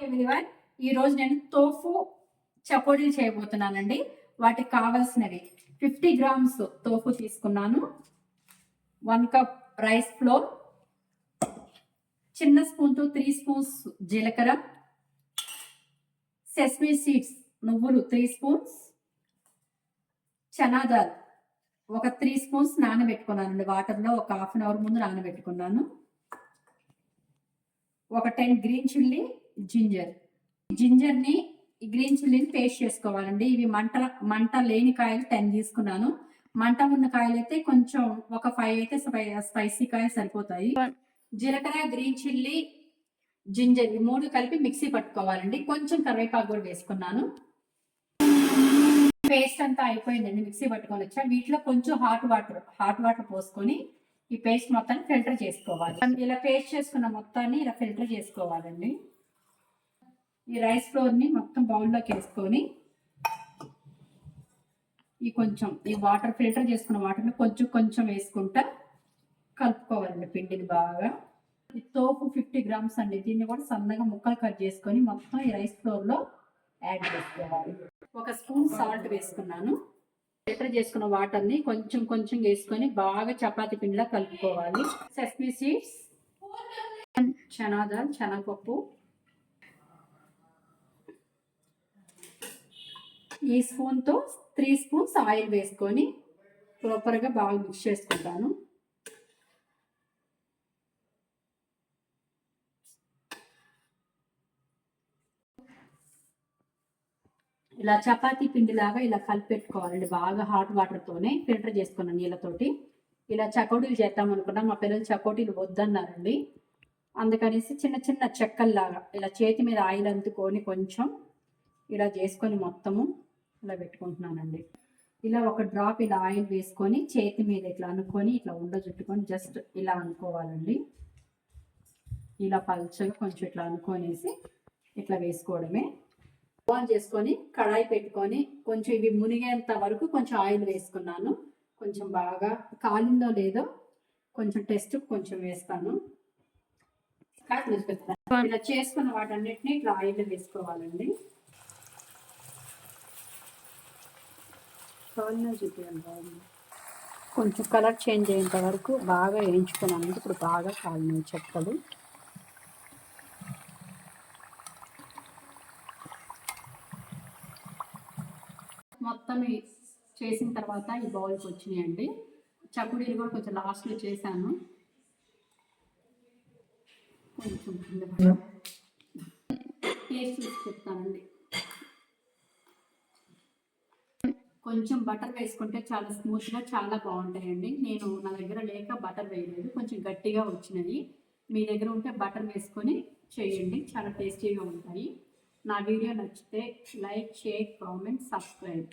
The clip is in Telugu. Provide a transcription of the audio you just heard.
ఎవ్రీవన్, ఈరోజు నేను తోఫు చకోడీలు చేయబోతున్నానండి. వాటికి కావాల్సినవి 50 గ్రామ్స్ తోఫు తీసుకున్నాను, 1 కప్ రైస్ ఫ్లోర్, చిన్న స్పూన్తో 3 స్పూన్స్ జీలకర్ర, సెస్మీ సీడ్స్ నువ్వులు 3 స్పూన్స్, చనా దాల్ ఒక 3 స్పూన్స్ నానబెట్టుకున్నానండి. వాటర్లో ఒక హాఫ్ అన్ అవర్ ముందు నానబెట్టుకున్నాను. ఒక 10 గ్రీన్ చిల్లీ, జింజర్ని గ్రీన్ చిల్లీని పేస్ట్ చేసుకోవాలండి. ఇవి మంట లేని కాయలు 10 తీసుకున్నాను. మంట ఉన్న కాయలు అయితే కొంచెం ఒక 5 అయితే స్పైసీ కాయలు సరిపోతాయి. జీలకర్ర, గ్రీన్ చిల్లీ, జింజర్ ఈ 3 కలిపి మిక్సీ పట్టుకోవాలండి. కొంచెం కరివేపాకు కూడా వేసుకున్నాను. పేస్ట్ అంతా అయిపోయిందండి, మిక్సీ పట్టుకొని వచ్చా. వీటిలో కొంచెం హాట్ వాటర్ పోసుకొని ఈ పేస్ట్ మొత్తాన్ని ఫిల్టర్ చేసుకోవాలి. ఇలా పేస్ట్ చేసుకున్న మొత్తాన్ని ఇలా ఫిల్టర్ చేసుకోవాలండి. ఈ రైస్ ఫ్లోర్ని మొత్తం బౌల్లోకి వేసుకొని ఈ వాటర్ ఫిల్టర్ చేసుకున్న వాటర్ని కొంచెం వేసుకుంటా కలుపుకోవాలండి పిండిని బాగా. ఈ తోపు 50 గ్రామ్స్ అండి. దీన్ని కూడా సన్నగా ముక్కలు కట్ చేసుకొని మొత్తం ఈ రైస్ ఫ్లోర్లో యాడ్ చేసుకోవాలి. 1 స్పూన్ సాల్ట్ వేసుకున్నాను. ఫిల్టర్ చేసుకున్న వాటర్ని కొంచెం వేసుకొని బాగా చపాతీ పిండిలా కలుపుకోవాలి. సెస్మీ సీడ్స్, చనా దాల్ శనగపప్పు, ఈ స్పూన్తో 3 స్పూన్స్ ఆయిల్ వేసుకొని ప్రాపర్గా బాగా మిక్స్ చేసుకుంటాను. ఇలా చపాతీ పిండిలాగా ఇలా కలిపెట్టుకోవాలండి. బాగా హాట్ వాటర్తోనే ఫిల్టర్ చేసుకున్న నీళ్ళతోటి ఇలా చకోడీలు చేద్దాం అనుకున్నాం. మా పిల్లలు చకోడీలు వద్దన్నారండి. అందుకనేసి చిన్న చెక్కల్లాగా ఇలా చేతి మీద ఆయిల్ అందుకొని కొంచెం ఇలా చేసుకొని మొత్తము ఇలా పెట్టుకుంటున్నానండి. ఇలా ఒక డ్రాప్ ఇలా ఆయిల్ వేసుకొని చేతి మీద ఇట్లా అనుకొని ఇట్లా చుట్టుకొని జస్ట్ ఇలా అనుకోవాలండి. ఇలా పల్చగా కొంచెం ఇట్లా అనుకొనేసి ఇట్లా వేసుకోవడమే. ఆన్ చేసుకొని కడాయి పెట్టుకొని కొంచెం ఇవి మునిగేంత వరకు కొంచెం ఆయిల్ వేసుకున్నాను. కొంచెం బాగా కాలిందో లేదో కొంచెం టెస్ట్ కొంచెం వేస్తాను. ఇలా చేసుకున్న వాటన్నిటిని ఇట్లా ఆయిల్ వేసుకోవాలండి. కొంచెం కలర్ చేంజ్ అయ్యేంత వరకు బాగా వేయించుకున్నాను. ఇప్పుడు బాగా కాలినాయి చెక్కలు. మొత్తం చేసిన తర్వాత ఈ బౌల్కి వచ్చినాయండి. చకుడీలు కూడా కొంచెం లాస్ట్లో చేశాను. కొంచెం టేస్ట్ చూసి చెప్తానండి. కొంచెం బటర్ వేసుకుంటే చాలా స్మూత్గా చాలా బాగుంటాయండి. నా దగ్గర లేక బటర్ వేయలేదు, కొంచెం గట్టిగా వచ్చినాయి. మీ దగ్గర ఉంటే బటర్ వేసుకొని చేయండి, చాలా టేస్టీగా ఉంటాయి. నా వీడియో నచ్చితే లైక్, షేర్, కామెంట్, సబ్స్క్రైబ్.